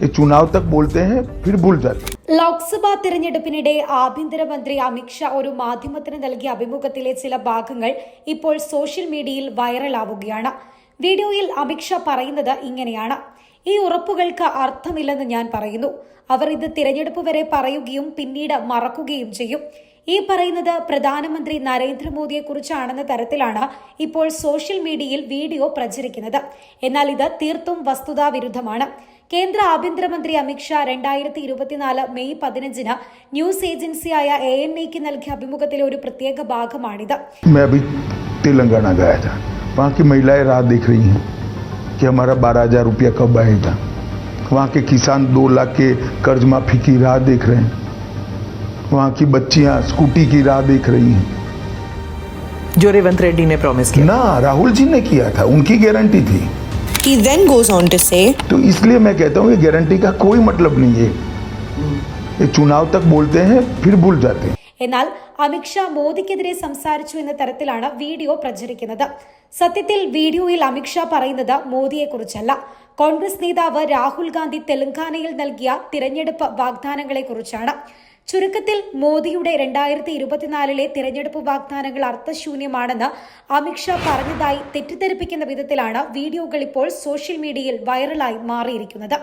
ये चुनाव तक बोलते हैं फिर भूल जाते हैं. ലോക്സഭാ തെരഞ്ഞെടുപ്പിനിടെ ആഭ്യന്തരമന്ത്രി അമിത്ഷാ ഒരു മാധ്യമത്തിന് നൽകിയ അഭിമുഖത്തിലെ ചില ഭാഗങ്ങൾ ഇപ്പോൾ സോഷ്യൽ മീഡിയയിൽ വൈറലാവുകയാണ്. വീഡിയോയിൽ അമിത്ഷാ പറയുന്നത് ഇങ്ങനെയാണ്: ഈ ഉറപ്പുകൾക്ക് അർത്ഥമില്ലെന്ന് ഞാൻ പറയുന്നു. അവർ ഇത് തിരഞ്ഞെടുപ്പ് വരെ പറയുകയും പിന്നീട് മറക്കുകയും ചെയ്യും. ഈ പറയുന്നത് പ്രധാനമന്ത്രി നരേന്ദ്രമോദിയെക്കുറിച്ചാണെന്ന തരത്തിലാണ് ഇപ്പോൾ സോഷ്യൽ മീഡിയയിൽ വീഡിയോ പ്രചരിക്കുന്നത്. എന്നാൽ ഇത് തീർത്തും വസ്തുതാവിരുദ്ധമാണ്. കേന്ദ്ര ആഭ്യന്തരമന്ത്രി അമിത്ഷാ 2024 മെയ് 15 ന്യൂസ് ഏജൻസിയായ ANI-ക്ക് നൽകിയ അഭിമുഖത്തിലെ ഒരു പ്രത്യേക ഭാഗമാണിത്. मैं अभी तेलंगाना गया था. वहाँ की महिलाएं राह देख रही हैं कि हमारा 12,000 रुपया कब आएगा. वहाँ के किसान 2 लाख के कर्ज माफी की राह देख रहे हैं. वहाँ की बच्चियाँ स्कूटी की राह देख रही हैं. जो रेवंत रेड्डी ने प्रॉमिस किया ना, राहुल जी ने किया था, उनकी गारंटी थी. He then goes on to say, तो इसलिए मैं कहता हूँ ये गारंटी का कोई मतलब नहीं है. ये चुनाव तक बोलते हैं फिर भूल जाते हैं. എന്നാൽ അമിത്ഷാ മോദിക്കെതിരെ സംസാരിച്ചു എന്ന തരത്തിലാണ് വീഡിയോ പ്രചരിക്കുന്നത്. സത്യത്തിൽ വീഡിയോയിൽ അമിത്ഷാ പറയുന്നത് മോദിയെക്കുറിച്ചല്ല. കോൺഗ്രസ് നേതാവ് രാഹുൽ ഗാന്ധി തെലങ്കാനയിൽ നൽകിയ തിരഞ്ഞെടുപ്പ് വാഗ്ദാനങ്ങളെക്കുറിച്ചാണ്. ചുരുക്കത്തിൽ മോദിയുടെ 2024 തിരഞ്ഞെടുപ്പ് വാഗ്ദാനങ്ങൾ അർത്ഥശൂന്യമാണെന്ന് അമിത്ഷാ പറഞ്ഞതായി തെറ്റിദ്ധരിപ്പിക്കുന്ന വിധത്തിലാണ് വീഡിയോകൾ ഇപ്പോൾ സോഷ്യൽ മീഡിയയിൽ വൈറലായി മാറിയിരിക്കുന്നത്.